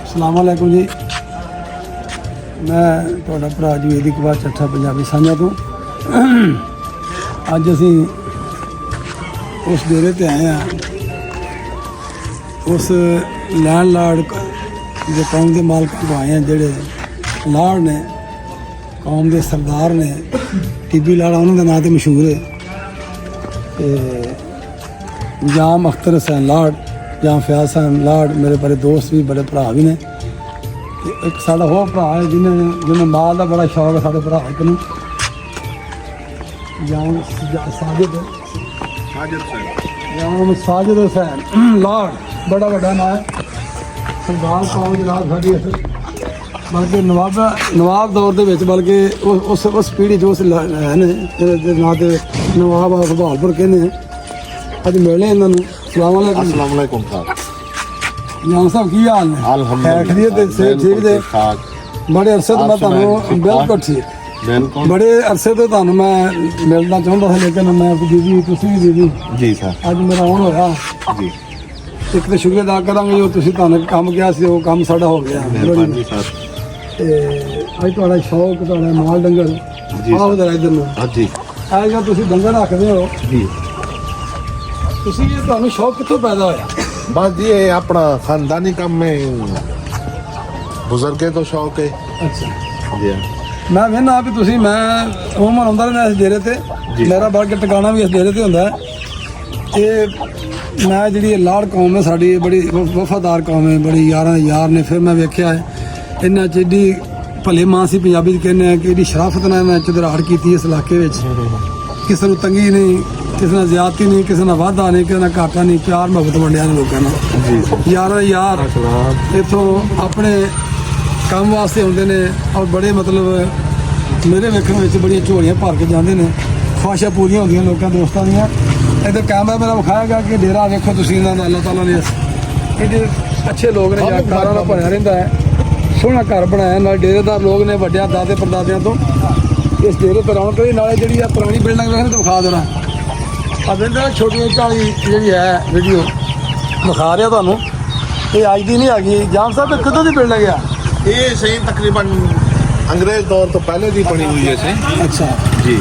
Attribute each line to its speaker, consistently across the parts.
Speaker 1: अस्सलामुअलैकुम जी। मैं ਤੁਹਾਡਾ ਭਰਾ ਜਵੇਦ ਇਕਬਾਲ ਚੱਠਾ ਪੰਜਾਬੀ ਸਾਂਝਾ ਤੋਂ ਅੱਜ ਅਸੀਂ ਉਸ ਡੇਰੇ ਤੇ ਆਏ ਹਾਂ। ਉਸ ਲੈਂਡਲਾਰਡ ਦੇ ਕੌਮ ਦੇ ਮਾਲਕ ਤੋਂ ਆਏ ਹਾਂ, ਜਿਹੜੇ ਲਾੜ ਨੇ ਕੌਮ ਦੇ ਸਰਦਾਰ ਨੇ। ਟੀਬੀ ਲਾੜਾ ਉਹਨਾਂ ਦੇ ਨਾਂ 'ਤੇ ਮਸ਼ਹੂਰ ਹੈ। ਤੇ ਜਾਮ ਅਖਤਰ ਹੁਸੈਨ ਲਾੜ, ਜਾਂ ਫਿਆਜ਼ ਸਾਹਿਬ ਲਾੜ ਮੇਰੇ ਬੜੇ ਦੋਸਤ ਵੀ, ਬੜੇ ਭਰਾ ਵੀ ਨੇ। ਤੇ ਇੱਕ ਸਾਡਾ ਹੋਰ ਭਰਾ ਹੈ ਜਿਹਨੇ ਮਾਲ ਦਾ ਬੜਾ ਸ਼ੌਕ ਹੈ। ਸਾਡੇ ਭਰਾ ਇੱਕ ਨੂੰ ਜਾਮ ਸਾਜਿਦ ਹੁਸੈਨ ਲਾੜ, ਬੜਾ ਵੱਡਾ ਨਾਂ ਹੈ। ਸਰਦਾਰ ਕੌਮ ਜਨਾਬ ਸਾਡੀ ਬਲਕਿ ਨਵਾਬ ਦੌਰ ਦੇ ਵਿੱਚ, ਬਲਕਿ ਉਸ ਪੀੜ੍ਹੀ ਜੋ ਉਸ ਹੈ ਨੇ ਜਿਹਦੇ ਨਾਂ 'ਤੇ ਨਵਾਬ ਸੁਭਾਲਪੁਰ ਕਹਿੰਦੇ ਆ। ਅੱਜ ਮਿਲਣੇ ਇਹਨਾਂ ਨੂੰ।
Speaker 2: अस्सलाम वालेकुम साहब।
Speaker 1: ਜਾਮ ਸਾਹਿਬ ਕੀ ਹਾਲ ਨੇ? ਖੈਰੀਅਤ ਤੇ ਸਿਹਤ ਠੀਕ ਜੇ? ਬੜੇ ਅਰਸੇ ਤੋਂ ਮੈਂ ਤੁਹਾਨੂੰ ਬਿਲਕੁਲ ਠੀਕ, ਬੜੇ ਅਰਸੇ ਤੋਂ ਤੁਹਾਨੂੰ ਮੈਂ ਮਿਲਣਾ ਚਾਹੁੰਦਾ ਸੀ, ਲੇਕਿਨ ਮੈਂ ਬਿਜ਼ੀ, ਤੁਸੀਂ ਵੀ ਬਿਜ਼ੀ
Speaker 2: ਜੀ ਸਰ।
Speaker 1: ਅੱਜ ਮੇਰਾ ਆਉਣ ਹੋਇਆ
Speaker 2: ਜੀ।
Speaker 1: ਇੱਕ ਤਾਂ ਸ਼ੁਕਰ ਅਦਾ ਕਰਾਂਗੇ ਜੋ ਤੁਸੀਂ ਤੁਹਾਨੂੰ ਕੰਮ ਕਿਹਾ ਸੀ, ਉਹ ਕੰਮ ਸਾਡਾ ਹੋ ਗਿਆ।
Speaker 2: ਮਿਹਰਬਾਨੀ ਸਰ।
Speaker 1: ਤੇ ਅੱਜ ਤੁਹਾਡਾ ਸ਼ੌਕ, ਤੁਹਾਡਾ ਮਾਲ ਡੰਗਰ ਆਓ ਜਰਾ ਇੱਧਰ ਨੂੰ।
Speaker 2: ਹਾਂਜੀ
Speaker 1: ਅੱਜ ਕੱਲ੍ਹ ਤੁਸੀਂ ਡੰਗਰ ਰੱਖਦੇ ਹੋ
Speaker 2: ਜੀ।
Speaker 1: ਤੁਸੀਂ ਇਹ ਤੁਹਾਨੂੰ ਸ਼ੌਕ ਕਿੱਥੋਂ ਪੈਦਾ ਹੋਇਆ?
Speaker 2: बस ये अपना खानदानी काम में बुजुर्गे तो शौक है।
Speaker 1: ਅੱਛਾ,
Speaker 2: जी
Speaker 1: ਮੈਂ ਵੇਖਣਾ ਵੀ ਤੁਸੀਂ, ਮੈਂ ਉਮਰ ਆਉਂਦਾ ਰਹਿੰਦਾ ਇਸ ਡੇਰੇ ਤੇ, ਮੇਰਾ ਬਲਕਿ ਟਿਕਾਣਾ ਵੀ ਇਸ ਡੇਰੇ ਤੇ ਹੁੰਦਾ ਹੈ। ਇਹ ਮੈਂ ਜਿਹੜੀ ਇਹ ਲਾੜ ਕੌਮ ਹੈ ਸਾਡੀ, ਇਹ ਬੜੀ ਵਫਾਦਾਰ ਕੌਮ ਹੈ, ਬੜੀ ਯਾਰ ਨੇ। ਫਿਰ ਮੈਂ ਵੇਖਿਆ ਹੈ ਇਹਨਾਂ 'ਚ ਐਡੀ ਭਲੇ ਮਾਨਸੀ ਪੰਜਾਬੀ 'ਚ ਕਹਿੰਦੇ ਆ ਕਿ ਇਹਦੀ ਸ਼ਰਾਫਤ ਨਾਲ ਇਹਨਾਂ ਚਦਰਾਹਟ ਕੀਤੀ ਇਸ ਇਲਾਕੇ ਵਿੱਚ। ਕਿਸੇ ਨੂੰ ਤੰਗੀ ਨਹੀਂ, ਕਿਸੇ ਨਾਲ ਜ਼ਿਆਦਤੀ ਨਹੀਂ, ਕਿਸੇ ਨਾਲ ਵਾਧਾ ਨਹੀਂ, ਕਿਸੇ ਨਾਲ ਘਾਟਾ ਨਹੀਂ, ਪਿਆਰ ਮੁਹੱਬਤ ਵੰਡਿਆ ਨੇ ਲੋਕਾਂ ਨਾਲ। ਯਾਰ ਇੱਥੋਂ ਆਪਣੇ ਕੰਮ ਵਾਸਤੇ ਆਉਂਦੇ ਨੇ, ਔਰ ਬੜੇ ਮਤਲਬ ਮੇਰੇ ਵੇਖਣ ਵਿੱਚ ਬੜੀਆਂ ਝੋਲੀਆਂ ਭਰ ਕੇ ਜਾਂਦੇ ਨੇ। ਖੁਆਇਸ਼ਾਂ ਪੂਰੀਆਂ ਹੁੰਦੀਆਂ ਲੋਕਾਂ ਦੋਸਤਾਂ ਦੀਆਂ। ਇੱਧਰ ਕੈਮਰਾ ਮੇਰਾ ਵਿਖਾਏਗਾ ਕਿ ਡੇਰਾ ਵੇਖੋ ਤੁਸੀਂ, ਇਹਨਾਂ ਦਾ ਅੱਲਾਹ ਤਾਲਾ ਨੇ ਇਹਦੇ ਅੱਛੇ ਲੋਕ ਨੇ, ਜਾਂ ਕਾਰਾਂ ਨਾਲ ਭਰਿਆ ਰਹਿੰਦਾ ਹੈ। ਸੋਹਣਾ ਘਰ ਬਣਾਇਆ, ਨਾਲ ਡੇਰੇਦਾਰ ਲੋਕ ਨੇ, ਵੱਡਿਆਂ ਦਾਦੇ ਪੜਦਾਦਿਆਂ ਤੋਂ ਇਸ ਡੇਰੇ ਪਰ ਆਉਣ ਕਰੀ। ਨਾਲੇ ਜਿਹੜੀ ਆ ਪੁਰਾਣੀ ਬਿਲਡਿੰਗ ਵੇਖਣ ਤੋਂ ਵਿਖਾ ਦੇਣਾ। ਆ ਬਿਲਡਿੰਗ ਛੋਟੀਆਂ ਝਾਲੀ ਜਿਹੜੀ ਹੈ ਵੀਡੀਓ ਵਿਖਾ ਰਿਹਾ ਤੁਹਾਨੂੰ, ਇਹ ਅੱਜ ਦੀ ਨਹੀਂ ਹੈਗੀ। ਜਾਮ ਸਾਹਿਬ ਇਹ ਕਦੋਂ ਦੀ ਬਿਲਡਿੰਗ ਆ?
Speaker 2: ये सही तकरीबन अंग्रेज दौर तो पहले दी बनी हुई है सही।
Speaker 1: ਅੱਛਾ
Speaker 2: जी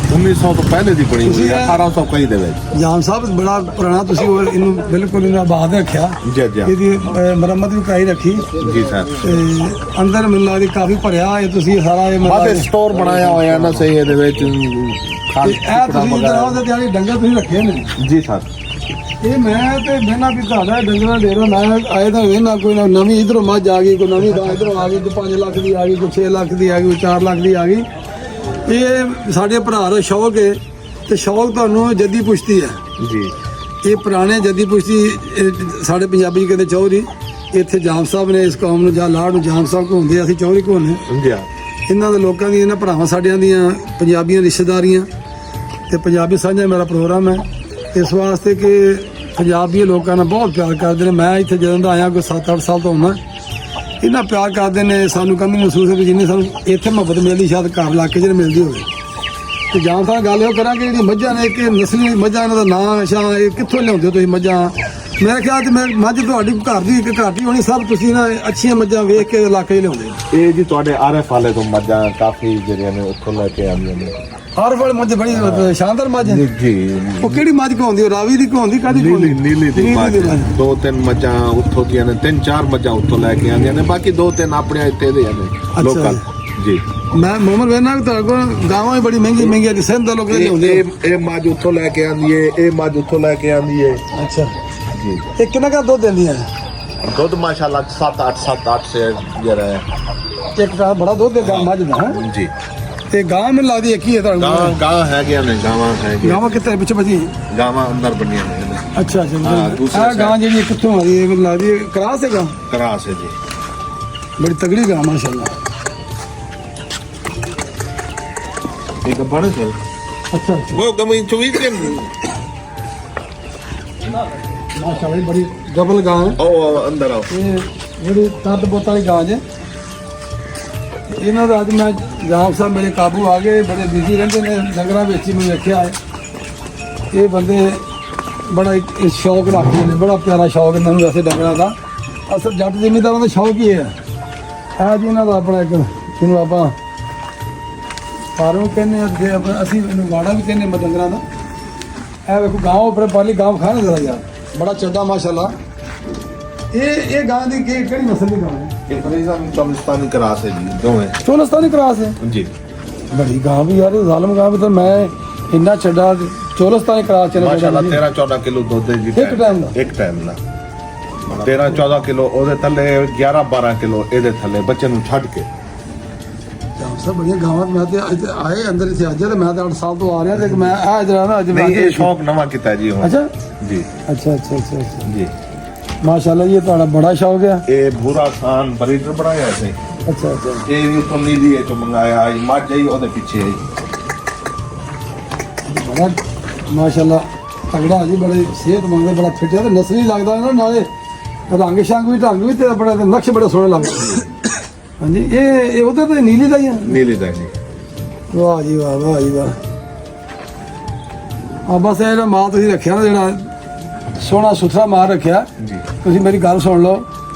Speaker 2: 1900 तो पहले दी बनी हुई है। 1800 कई दे ਵਿੱਚ।
Speaker 1: ਜਾਮ ਸਾਹਿਬ ਬੜਾ ਪੁਰਾਣਾ, ਤੁਸੀਂ ਉਹ ਇਹਨੂੰ ਬਿਲਕੁਲ ਇਹਨਾਂ ਆਬਾਦ ਰੱਖਿਆ,
Speaker 2: ਜੀ ਜੀ
Speaker 1: ਇਹਦੀ ਮੁਰੰਮਤ ਵੀ ਕਰਾਈ ਰੱਖੀ।
Speaker 2: ਜੀ ਸਰ।
Speaker 1: ਤੇ ਅੰਦਰ ਮੈਨੂੰ ਲੱਗਦਾ ਕਾਫੀ ਭਰਿਆ ਇਹ, ਤੁਸੀਂ ਸਾਰਾ ਇਹ
Speaker 2: ਬਾਅਦ ਸਟੋਰ ਬਣਾਇਆ ਹੋਇਆ ਨਾ ਸਹੀ, ਇਹਦੇ ਵਿੱਚ ਖਾਸ
Speaker 1: ਇਹ ਤੁਸੀਂ ਜਨਾਬ ਦੇ ਜਿਹੜੇ ਡੰਗਰ ਤੁਸੀਂ ਰੱਖੇ ਨੇ।
Speaker 2: ਜੀ ਸਰ।
Speaker 1: ਇਹ ਮੈਂ ਤੇ ਮੈਨਾਂ ਵੀ ਤੁਹਾਡਾ ਡੰਗਰਾਂ ਡੇਰਾ, ਮੈਂ ਆਏ ਤਾਂ ਵੇਖਣਾ ਕੋਈ ਨਾ ਨਵੀਂ ਇਧਰੋਂ ਮੱਝ ਆ ਗਈ, ਕੋਈ ਨਵੀਂ ਗਾਂ ਇਧਰੋਂ ਆ ਗਈ, ਕੋਈ 5 ਲੱਖ ਦੀ ਆ ਗਈ, ਕੋਈ 6 ਲੱਖ ਦੀ ਆ ਗਈ, ਕੋਈ 4 ਲੱਖ ਦੀ ਆ ਗਈ। ਇਹ ਸਾਡੇ ਭਰਾ ਦਾ ਸ਼ੌਕ ਹੈ। ਤੇ ਸ਼ੌਕ ਤੁਹਾਨੂੰ ਜੱਦੀ ਪੁਸ਼ਤੀ ਹੈ
Speaker 2: ਜੀ।
Speaker 1: ਇਹ ਪੁਰਾਣੇ ਜੱਦੀ ਪੁਸ਼ਤੀ ਸਾਡੇ ਪੰਜਾਬੀ ਕਹਿੰਦੇ ਚੌਧਰੀ। ਇੱਥੇ ਜਾਮ ਸਾਹਿਬ ਨੇ ਇਸ ਕੌਮ ਨੂੰ, ਜਾਂ ਲਾੜ ਨੂੰ ਜਾਮ ਸਾਹਿਬ ਘੁੰਮਦੇ, ਅਸੀਂ ਚੌਧਰੀ ਘੁੰਮਦੇ।
Speaker 2: ਜੀ
Speaker 1: ਇਹਨਾਂ ਦੇ ਲੋਕਾਂ ਦੀਆਂ, ਇਹਨਾਂ ਭਰਾਵਾਂ ਸਾਡਿਆਂ ਦੀਆਂ ਪੰਜਾਬੀਆਂ ਰਿਸ਼ਤੇਦਾਰੀਆਂ ਤੇ ਪੰਜਾਬੀ ਸਾਂਝਾ ਮੇਰਾ ਪ੍ਰੋਗਰਾਮ ਹੈ ਇਸ ਵਾਸਤੇ ਕਿ ਪੰਜਾਬੀ ਲੋਕਾਂ ਨਾਲ ਬਹੁਤ ਪਿਆਰ ਕਰਦੇ ਨੇ। ਮੈਂ ਇੱਥੇ ਜਦੋਂ ਦਾ ਆਇਆ ਕੋਈ 7-8 ਸਾਲ ਤੋਂ ਹੁੰਦਾ, ਇਹਨਾਂ ਪਿਆਰ ਕਰਦੇ ਨੇ। ਸਾਨੂੰ ਕਮੀ ਮਹਿਸੂਸ ਹੈ ਕਿ ਜਿੰਨੀ ਸਾਨੂੰ ਇੱਥੇ ਮੁਹੱਬਤ ਮਿਲਦੀ ਸ਼ਾਇਦ ਘਰ ਇਲਾਕੇ 'ਚ ਮਿਲਦੀ ਹੋਵੇ। ਤੇ ਜਾਂ ਤਾਂ ਗੱਲ ਇਹ ਕਰਾਂਗੇ ਜਿਹੜੀ ਮੱਝਾਂ ਨੇ, ਕਿ ਨਸਲੀ ਮੱਝਾਂ, ਇਹਨਾਂ ਦਾ ਨਾਂ ਅੱਛਾ, ਇਹ ਕਿੱਥੋਂ ਲਿਆਉਂਦੇ ਹੋ ਤੁਸੀਂ ਮੱਝਾਂ? ਮੇਰੇ ਖਿਆਲ 'ਚ ਮੈਂ ਮੱਝ ਤੁਹਾਡੀ ਘਰ ਦੀ ਇੱਕ ਘਰ ਦੀ ਹੋਣੀ, ਸਭ ਤੁਸੀਂ ਨਾ ਅੱਛੀਆਂ ਮੱਝਾਂ ਵੇਖ ਕੇ ਇਲਾਕੇ 'ਚ ਲਿਆਉਂਦੇ।
Speaker 2: ਇਹ ਜੀ ਤੁਹਾਡੇ ਆਰਐਫ ਵਾਲੇ ਤੋਂ ਮੱਝਾਂ ਕਾਫੀ ਜਿਹੜੀਆਂ ਨੇ ਉੱਥੋਂ ਲੈ ਕੇ ਆਉਂਦੀਆਂ ਨੇ।
Speaker 1: ਹਰ ਵਾਰ ਮੱਝ ਬੜੀ ਸ਼ਾਨਦਾਰ ਮੱਝ ਹੈ
Speaker 2: ਜੀ।
Speaker 1: ਉਹ ਕਿਹੜੀ ਮੱਝ ਘਾਉਂਦੀ? ਉਹ ਰਾਵੀ ਦੀ ਘਾਉਂਦੀ, ਕਾਹਦੀ ਘਾਉਂਦੀ?
Speaker 2: ਨੀਲੀ ਦੀ ਮੱਝ। 2-3 ਮੱਝਾਂ ਉੱਥੋਂ ਦੀਆਂ ਨੇ, 3-4 ਮੱਝਾਂ ਉੱਥੋਂ ਲੈ ਕੇ ਆਉਂਦੀਆਂ ਨੇ, ਬਾਕੀ 2-3 ਆਪਣੇ ਇੱਥੇ ਦੇ ਨੇ ਲੋਕਲ। ਜੀ।
Speaker 1: ਮੈਂ ਮੁਹੰਮਦ ਵੇਨਾ ਤੁਹਾਡੇ ਕੋਲ ਗਾਵਾਂ ਵੀ ਬੜੀ ਮਹਿੰਗੀ ਮਹਿੰਗੀਆਂ ਦੀ ਸਿੰਧ ਦਾ ਲੋਕ ਲਿਆਉਂਦੇ।
Speaker 2: ਇਹ ਮੱਝ ਉੱਥੋਂ ਲੈ ਕੇ ਆਉਂਦੀ ਏ, ਇਹ ਮੱਝ ਉੱਥੋਂ ਲੈ ਕੇ ਆਉਂਦੀ ਏ।
Speaker 1: ਅੱਛਾ
Speaker 2: ਜੀ।
Speaker 1: ਇਹ ਕਿੰਨਾ ਕਾ ਦੁੱਧ ਦਿੰਦੀਆਂ?
Speaker 2: ਦੁੱਧ ਮਾਸ਼ਾਅੱਲਾ 7-8 ਸੇ ਜਿਹੜਾ ਹੈ।
Speaker 1: ਇੱਕ ਤਾਂ ਬੜਾ ਦੁੱਧ ਦੇ ਮੱਝ ਦਾ ਹੈ
Speaker 2: ਜੀ।
Speaker 1: ਤੇ ਗਾਂ ਮੈਨੂੰ ਲੱਗਦੀ ਇੱਕ ਹੀ ਹੈ ਤੁਹਾਨੂੰ?
Speaker 2: ਗਾਂ ਹੈਗੀਆਂ ਨੇ, ਗਾਵਾਂ ਹੈਗੀਆਂ।
Speaker 1: ਗਾਵਾਂ ਕਿੱਥੇ ਪਿੱਛੇ ਬਚੀ?
Speaker 2: ਗਾਵਾਂ ਅੰਦਰ ਬਣੀਆਂ ਨੇ।
Speaker 1: ਅੱਛਾ ਅੱਛਾ। ਇਹ ਗਾਂ ਜਿਹੜੀ ਕਿੱਥੋਂ ਆ ਰਹੀ ਹੈ? ਮੈਨੂੰ ਲੱਗਦੀ ਹੈ ਕਰਾਸ ਹੈ ਗਾਂ।
Speaker 2: ਕਰਾਸ ਹੈ ਜੀ।
Speaker 1: ਬੜੀ ਤਗੜੀ ਗਾਂ ਮਾਸ਼ਾਅੱਲਾ।
Speaker 2: एक बड़े से
Speaker 1: अच्छा
Speaker 2: वो कमी 24 दिन
Speaker 1: माशाल्लाह बड़ी डबल गां है।
Speaker 2: ओ अंदर आओ।
Speaker 1: ये बड़ी तद बोत वाली गां है। इन्हों का अज मैं जाम साहब मेरे काबू आ गए, बड़े बिजी रहते हैं डंगर बेच ही मैं वेख्या है। ये बंदे बड़ा शौक रखते हैं, बड़ा प्यारा शौक इन्होंने वैसे डंगर का। ਅਸਲ ਜੱਟ ਜ਼ਿਮੀਂਦਾਰਾਂ ਦਾ ਸ਼ੌਕ ਹੀ ਹੈ ਆ ਜੀ ਇਹਨਾਂ ਦਾ ਆਪਣਾ ਇੱਕ ਜਿਹਨੂੰ ਆਪਾਂ ਫਾਰਮ ਕਹਿੰਦੇ ਆ ਤੇ ਅਸੀਂ ਇਹਨੂੰ ਵਾੜਾ ਵੀ ਕਹਿੰਦੇ ਆ ਡੰਗਰਾਂ ਦਾ। ਇਹ ਵੇਖੋ ਗਾਂ ਉੱਪਰ ਪਾਲੀ ਗਾਂ ਖਾਣਾ ਜ਼ਰਾ ਯਾਰ ਬੜਾ ਚੱਡਾ ਮਾਸ਼ਾਅੱਲਾ। ਇਹ ਗਾਂ ਦੀ ਕਿਹੜੀ ਨਸਲ ਦੀ ਗਾਂ ਹੈ?
Speaker 2: ये फरीदाबाद चोलिस्तानी क्रॉस है जी, दोवें
Speaker 1: ਚੋਲਸਤਾਨੀ ਕਰਾਸ ਹੈ
Speaker 2: जी।
Speaker 1: बड़ी गां भी यार जालम गां भी तो मैं इन्ना छड़ा चोलस्तानी करा चले
Speaker 2: माशाल्लाह 13-14 किलो दूध है जी
Speaker 1: एक टाइम दा?
Speaker 2: एक टाइम ਦਾ 13-14 किलो ਉਹਦੇ ਥੱਲੇ 11-12 किलो ਇਹਦੇ ਥੱਲੇ ਬੱਚੇ ਨੂੰ ਛੱਡ ਕੇ।
Speaker 1: सब बढ़िया गांव मैं ते आए अंदर से आज मैं तो 8 साल तो आ रहा लेकिन मैं आ जरा ना
Speaker 2: नहीं ये शौक नवा ਕੀਤਾ ਜੀ ਹੁਣ।
Speaker 1: अच्छा
Speaker 2: जी
Speaker 1: अच्छा
Speaker 2: जी
Speaker 1: माशाल्लाह ये ਤੁਹਾਡਾ बड़ा शौक है।
Speaker 2: ਇਹ ਭੂਰਾ ਖਾਨ ਬਰੀਡਰ ਬਣਾਇਆ ਸੀ।
Speaker 1: अच्छा
Speaker 2: ਇਹ ਵੀ ਤੋਂ ਨੀਲੀ ਹੈ ਤੋਂ ਮੰਗਾਇਆ ਆਈ ਮੱਝ ਹੀ ਉਹਦੇ ਪਿੱਛੇ ਹੈ।
Speaker 1: बड़ा माशाल्लाह तगड़ा जी बड़े सेहतमंद बड़ा फिट है ते नस्ली लगदा है ना नाले रंग शंग भी ढंग भी तेरा बड़ा नक्श बड़े सोहने लगदे। हाँ जी ये उधर तो नीली का ही है।
Speaker 2: ਨੀਲੀ ਦਾ ਜੀ।
Speaker 1: वाह जी वाह जी वाह। ਆ ਬਸ ਇਹ ਜਿਹੜਾ ਮਾਲ ਤੁਸੀਂ ਰੱਖਿਆ ਨਾ ਜਿਹੜਾ ਸੋਹਣਾ ਸੁਥਰਾ ਮਾਲ ਰੱਖਿਆ
Speaker 2: ਜੀ।
Speaker 1: ਤੁਸੀਂ ਮੇਰੀ ਗੱਲ ਸੁਣ ਲਓ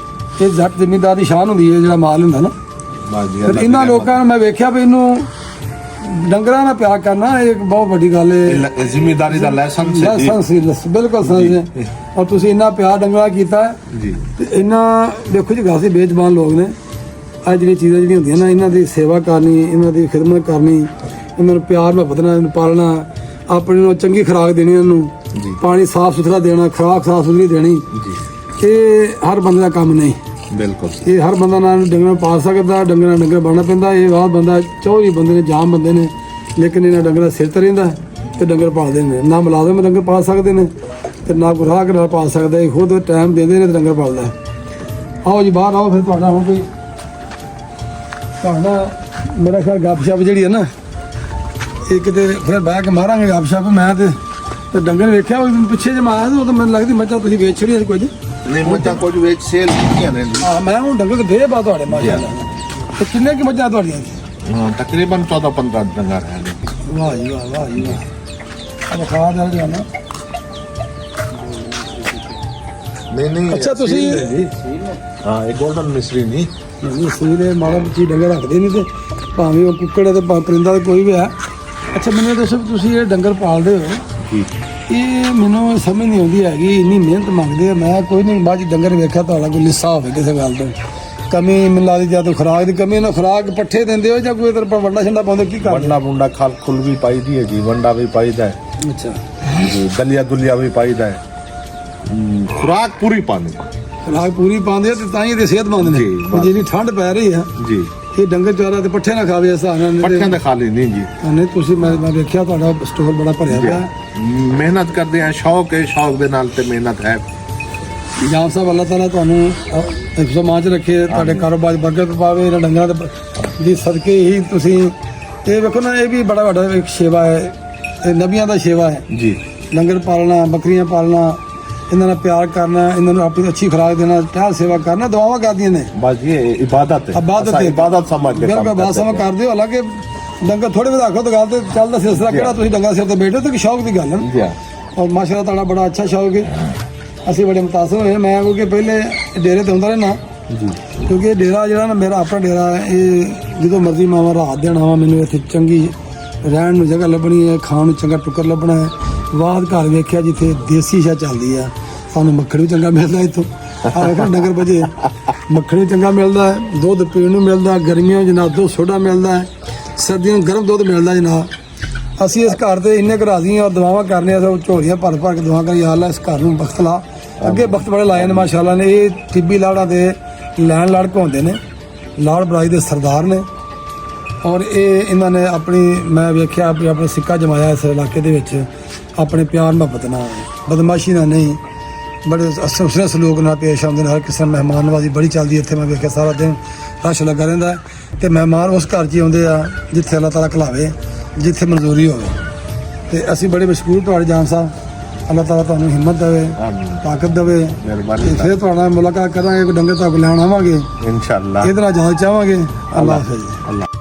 Speaker 1: ਇਹ ਜੱਟ ਜ਼ਿਮੀਂਦਾਰ ਦੀ ਸ਼ਾਨ ਹੁੰਦੀ ਹੈ ਜਿਹੜਾ ਮਾਲ ਹੁੰਦਾ ਨਾ।
Speaker 2: ਬਾਜੀ
Speaker 1: ਫਿਰ ਇਹਨਾਂ ਲੋਕਾਂ ਨੂੰ ਮੈਂ ਵੇਖਿਆ ਵੀ ਇਹਨੂੰ ਡੰਗਰਾਂ ਨਾਲ ਪਿਆਰ ਕਰਨਾ ਇਹ ਇੱਕ ਬਹੁਤ ਵੱਡੀ ਗੱਲ ਹੈ।
Speaker 2: ਜ਼ਿੰਮੇਵਾਰੀ ਦਾ ਲਾਇਸੈਂਸ ਹੈ ਜੀ।
Speaker 1: ਲਾਇਸੈਂਸ ਬਿਲਕੁਲ ਸਹੀ ਹੈ। ਔਰ ਤੁਸੀਂ ਇੰਨਾ ਪਿਆਰ ਡੰਗਰਾਂ ਨਾਲ ਕੀਤਾ
Speaker 2: ਜੀ।
Speaker 1: ਤੇ ਇਹਨਾਂ ਦੇਖੋ ਜੀ ਗਾਸੀ ਬੇਜ਼ਬਾਨ ਲੋਕ ਨੇ ਆ ਜਿਹੜੀਆਂ ਚੀਜ਼ਾਂ ਜਿਹੜੀਆਂ ਹੁੰਦੀਆਂ ਨਾ ਇਹਨਾਂ ਦੀ ਸੇਵਾ ਕਰਨੀ ਇਹਨਾਂ ਦੀ ਖਿਦਮਤ ਕਰਨੀ ਇਹਨਾਂ ਨੂੰ ਪਿਆਰ ਮੁਹੱਬਤ ਨਾਲ ਇਹਨੂੰ ਪਾਲਣਾ ਆਪਣੇ ਨੂੰ ਚੰਗੀ ਖੁਰਾਕ ਦੇਣੀ ਇਹਨਾਂ ਨੂੰ
Speaker 2: ਜੀ।
Speaker 1: ਪਾਣੀ ਸਾਫ਼ ਸੁਥਰਾ ਦੇਣਾ ਖੁਰਾਕ ਸਾਫ਼ ਸੁਥਰੀ ਦੇਣੀ
Speaker 2: ਜੀ
Speaker 1: ਇਹ ਹਰ ਬੰਦੇ ਦਾ ਕੰਮ ਨਹੀਂ।
Speaker 2: ਬਿਲਕੁਲ
Speaker 1: ਇਹ ਹਰ ਬੰਦਾ ਨਾਲ ਡੰਗਰਾਂ ਨੂੰ ਪਾਲ ਸਕਦਾ ਡੰਗਰਾਂ ਡੰਗਰ ਬਣਨਾ ਪੈਂਦਾ। ਇਹ ਬਾਹਰ ਬੰਦਾ 24 ਬੰਦੇ ਨੇ ਜਾਮ ਬੰਦੇ ਨੇ ਲੇਕਿਨ ਇਹਨਾਂ ਡੰਗਰਾਂ ਸਿਰ ਤੇ ਰਹਿੰਦਾ ਤੇ ਡੰਗਰ ਪਾਲਦੇ ਨੇ ਨਾ ਮੁਲਾਜ਼ਮ ਡੰਗਰ ਪਾਲ ਸਕਦੇ ਨੇ ਤੇ ਨਾ ਕੋਈ ਰਾਹਗੀਰ ਨਾਲ ਪਾਲ ਸਕਦਾ। ਇਹ ਖੁਦ ਟਾਈਮ ਦਿੰਦੇ ਨੇ ਤੇ ਡੰਗਰ ਪਾਲਦਾ। ਆਓ ਜੀ ਬਾਹਰ ਆਓ ਫਿਰ ਤੁਹਾਡਾ ਹੁਣ ਕੋਈ ਤੁਹਾਡਾ ਮੇਰਾ ਖਿਆਲ ਗੱਪਸ਼ਪ ਜਿਹੜੀ ਹੈ ਨਾ ਇਹ ਕਿਤੇ ਫਿਰ ਬਹਿ ਕੇ ਮਾਰਾਂਗੇ ਗੱਪਸ਼ਪ। ਮੈਂ ਤੇ ਡੰਗਰ ਵੇਖਿਆ ਉਹ ਪਿੱਛੇ ਜੇ ਮਾਇਆ ਉਹ ਤਾਂ ਮੈਨੂੰ ਲੱਗਦੀ ਮੱਝਾਂ ਤੁਸੀਂ ਵੇਚ ਛੜੀਆਂ ਕੁਝ
Speaker 2: ਨਹੀਂ ਮੱਝਾਂ ਕੁਝ ਵੇਚ ਸੇਲ ਕੀਤੀਆਂ ਨੇ ਜੀ।
Speaker 1: ਹਾਂ ਮੈਂ ਹੁਣ ਡੰਗਰ ਤੇ ਦੇ ਬਾ ਤੁਹਾਡੇ ਮਾਸ਼ਾਅੱਲਾ। ਤੇ ਕਿੰਨੇ ਕੀ ਮੱਝਾਂ ਤੁਹਾਡੀਆਂ?
Speaker 2: ਹਾਂ ਤਕਰੀਬਨ 14-15 ਡੰਗਰ ਹੈ ਜੀ।
Speaker 1: ਵਾਹ ਜੀ ਵਾਹ ਜੀ ਵਾਹ। अब खा दे जाना।
Speaker 2: नहीं
Speaker 1: अच्छा ਤੁਸੀਂ
Speaker 2: हाँ ये गोल्डन मिश्री नहीं
Speaker 1: ਨਹੀਂ ਸੂਰੇ ਮਾੜਾ ਬੱਚੀ ਡੰਗਰ ਰੱਖਦੇ ਨਹੀਂ ਤੇ ਭਾਵੇਂ ਉਹ ਕੁੱਕੜ ਹੈ ਤੇ ਭਾਵੇਂ ਪਰਿੰਦਾ ਤੇ ਕੋਈ ਵੀ ਹੈ। ਅੱਛਾ ਮੈਨੂੰ ਦੱਸੋ ਵੀ ਤੁਸੀਂ ਇਹ ਡੰਗਰ ਪਾਲਦੇ ਹੋ
Speaker 2: जी
Speaker 1: ਇਹ ਮੈਨੂੰ ਸਮਝ ਨਹੀਂ ਆਉਂਦੀ ਹੈਗੀ ਇੰਨੀ ਮਿਹਨਤ ਮੰਗਦੇ ਆ। ਮੈਂ ਕੋਈ ਨਹੀਂ ਬਾਅਦ 'ਚ ਡੰਗਰ ਵੇਖਿਆ ਤੁਹਾਡਾ ਕੋਈ ਲਿੱਸਾ ਹੋਵੇ ਕਿਸੇ ਗੱਲ ਤੋਂ ਕਮੀ ਮੈਨੂੰ ਲੱਗਦੀ ਜਾਂ ਤਾਂ ਖੁਰਾਕ ਦੀ ਕਮੀ ਨਾ ਖੁਰਾਕ ਪੱਠੇ ਦਿੰਦੇ ਹੋ ਜਾਂ ਕੋਈ ਇਧਰ ਵੰਡਾ ਛੰਡਾ ਪਾਉਂਦੇ ਕੀ ਕਰਦੇ?
Speaker 2: वंडा बुंडा खाल खुल भी पाई दी है जी वंडा भी पाई दा है
Speaker 1: ਅੱਛਾ
Speaker 2: जी, दलिया दुलिया भी पाई दा है खुराक पूरी पानी
Speaker 1: ਖੁਰਾਕ ਪੂਰੀ ਪਾਉਂਦੇ ਆ ਤੇ ਤਾਂ ਹੀ ਇਹਦੇ ਸਿਹਤਮੰਦ ਨੇ।
Speaker 2: ਜੀ, ਬਸ।
Speaker 1: ਜਿੰਨੀ ਠੰਡ ਪੈ ਰਹੀ ਆ
Speaker 2: जी
Speaker 1: ਇਹ ਡੰਗਰ ਚਾਰਾ ਤੇ ਪੱਠੇ ਨਾ ਖਾਵੇ ਇਸ ਹਿਸਾਬ ਨਾਲ
Speaker 2: पट्ठे दे खाली नहीं जी
Speaker 1: ਨਹੀਂ ਤੁਸੀਂ ਮੈਂ ਵੇਖਿਆ ਤੁਹਾਡਾ ਸਟੋਰ ਬੜਾ ਭਰਿਆ ਪਿਆ।
Speaker 2: मेहनत करते हैं शौक है शौक दे नाल ते मेहनत है
Speaker 1: ਜਾਮ ਸਾਹਿਬ ਅੱਲਾਹ ਤਾਲਾ ਤੁਹਾਨੂੰ ਇੱਕ ਸਮਾਜ ਰੱਖੇ ਤੁਹਾਡੇ ਕਾਰੋਬਾਰ 'ਚ ਬਰਕਤ ਪਾਵੇ ਇਹਨਾਂ ਡੰਗਰਾਂ ਦੀ ਸਦਕੇ ਹੀ ਤੁਸੀਂ ਇਹ ਵੇਖੋ ਨਾ ਇਹ ਵੀ ਬੜਾ ਵੱਡਾ ਇੱਕ ਸੇਵਾ ਹੈ ਇਹ ਨਬੀਆਂ ਦਾ ਸੇਵਾ ਹੈ।
Speaker 2: जी
Speaker 1: ਲੰਗਰ ਪਾਲਣਾ ਬੱਕਰੀਆਂ ਪਾਲਣਾ ਇਹਨਾਂ ਨਾਲ ਪਿਆਰ ਕਰਨਾ ਇਹਨਾਂ ਨੂੰ ਆਪਣੀ ਅੱਛੀ ਖੁਰਾਕ ਦੇਣਾ ਟਹਿਲ ਸੇਵਾ ਕਰਨਾ ਦੁਆਵਾਂ ਕਰਦੀਆਂ ਨੇ।
Speaker 2: बस ये इबादत है
Speaker 1: इबादत है।
Speaker 2: इबादत समझ के
Speaker 1: ਬਿਲਕੁਲ ਬਾਤ ਸਮਝ ਕਰਦੇ ਹੋ ਹਾਲਾਂਕਿ ਡੰਗਰ ਥੋੜੇ ਵੀ ਰੱਖੋ ਤਾਂ ਗੱਲ ਤੇ ਚੱਲਦਾ ਸਿਲਸਿਲਾ ਕਿਹੜਾ ਤੁਸੀਂ ਡੰਗਰ ਸਿਰ ਤੇ ਬੈਠੇ ਤੇ ਸ਼ੌਕ ਦੀ ਗੱਲ ਹੈ ਨਾ।
Speaker 2: जी
Speaker 1: ਔਰ ਮਾਸ਼ਾਅੱਲਾ ਤੁਹਾਡਾ ਬੜਾ ਅੱਛਾ ਸ਼ੌਕ ਹੈ। ਅਸੀਂ ਬੜੇ ਮੁਤਾਸਰ ਹੋਏ ਮੈਂ ਕਿਉਂਕਿ ਪਹਿਲੇ ਡੇਰੇ ਤੇ ਹੁੰਦਾ ਰਹਿਣਾ
Speaker 2: जी
Speaker 1: ਕਿਉਂਕਿ ਇਹ ਡੇਰਾ ਜਿਹੜਾ ਨਾ ਮੇਰਾ ਆਪਣਾ ਡੇਰਾ ਹੈ ਇਹ ਜਦੋਂ ਮਰਜ਼ੀ ਮਾਵਾਂ ਰਾਤ ਦੇਣਾ ਵਾ ਮੈਨੂੰ ਇੱਥੇ ਚੰਗੀ ਰਹਿਣ ਨੂੰ ਜਗ੍ਹਾ ਲੱਭਣੀ ਹੈ ਖਾਣ ਨੂੰ ਚੰਗਾ ਟੁੱਕਰ ਲੱਭਣਾ ਹੈ। ਬਾਅਦ ਘਰ ਵੇਖਿਆ ਜਿੱਥੇ ਦੇਸੀ ਸ਼ਾ ਚੱਲਦੀ ਆ ਸਾਨੂੰ ਮੱਖਣ ਵੀ ਚੰਗਾ ਮਿਲਦਾ ਇੱਥੋਂ ਆ ਵੇਖੋ ਡੰਗਰ ਵਜੇ ਮੱਖਣ ਵੀ ਚੰਗਾ ਮਿਲਦਾ ਹੈ ਦੁੱਧ ਪੀਣ ਨੂੰ ਮਿਲਦਾ ਗਰਮੀਆਂ ਜਨਾਬ ਦੁੱਧ ਸੋਡਾ ਮਿਲਦਾ ਹੈ ਸਰਦੀਆਂ ਨੂੰ ਗਰਮ ਦੁੱਧ ਮਿਲਦਾ ਜਨਾਬ। ਅਸੀਂ ਇਸ ਘਰ ਤੇ ਇੰਨੇ ਕੁ ਰਾਜ਼ੀ ਹਾਂ ਔਰ ਦੁਆਵਾਂ ਕਰਨੇ ਆ ਝੋਲੀਆਂ ਭਰ ਭਰ ਕੇ ਦੁਆ ਕਰੀ ਅੱਲਾ ਇਸ ਘਰ ਨੂੰ ਬਖਤ ਲਾ ਅੱਗੇ ਬਖਤ ਬੜੇ ਲਾਏ ਨੇ ਮਾਸ਼ਾਅੱਲਾ ਨੇ। ਇਹ ਟਿੱਬੀ ਲਾੜਾਂ ਦੇ ਲੈਣ ਲੜ ਘਾਉਂਦੇ ਨੇ ਲਾੜ ਬਰਾਈ ਦੇ ਸਰਦਾਰ ਨੇ ਔਰ ਇਹ ਇਹਨਾਂ ਨੇ ਆਪਣੀ ਮੈਂ ਵੇਖਿਆ ਆਪਣੇ ਸਿੱਕਾ ਜਮਾਇਆ ਇਸ ਇਲਾਕੇ ਦੇ ਵਿੱਚ ਆਪਣੇ ਪਿਆਰ ਮੁਹੱਬਤ ਨਾਲ ਬਦਮਾਸ਼ੀ ਨਾਲ ਨਹੀਂ ਬੜੇ ਅਸਰ ਸਲੂਕ ਨਾਲ ਪੇਸ਼ ਆਉਂਦੇ ਨੇ। ਹਰ ਕਿਸੇ ਨੂੰ ਮਹਿਮਾਨ ਨਵਾਜ਼ੀ ਬੜੀ ਚੱਲਦੀ ਇੱਥੇ ਮੈਂ ਵੇਖਿਆ ਸਾਰਾ ਦਿਨ ਰਸ਼ ਲੱਗਾ ਰਹਿੰਦਾ ਤੇ ਮਹਿਮਾਨ ਉਸ ਘਰ 'ਚ ਹੀ ਆਉਂਦੇ ਆ ਜਿੱਥੇ ਅੱਲਾਹ ਤਾਲਾ ਖਿਲਾਵੇ ਜਿੱਥੇ ਮਨਜ਼ੂਰੀ ਹੋਵੇ। ਤੇ ਅਸੀਂ ਬੜੇ ਮਸ਼ਕੂਰ ਤੁਹਾਡੇ ਜਾਨ ਸਾਹਿਬ ਅੱਲਾਹ ਤਾਲਾ ਤੁਹਾਨੂੰ ਹਿੰਮਤ ਦੇਵੇ ਤਾਕਤ ਦੇਵੇ
Speaker 2: मेहरबानी
Speaker 1: ਤੇ ਫਿਰ ਤੁਹਾਡਾ ਮੁਲਾਕਾਤ ਕਰਾਂਗੇ ਕੋਈ ਡੰਗਰ ਤੁਹਾਡੇ ਲੈਣ ਆਵਾਂਗੇ
Speaker 2: इंशाल्लाह
Speaker 1: ਇਹਦੇ ਨਾਲ ਜਾਣਾ ਚਾਹਾਂਗੇ। ਅੱਲਾਹ ਹਾਫਿਜ਼।
Speaker 2: अल्लाह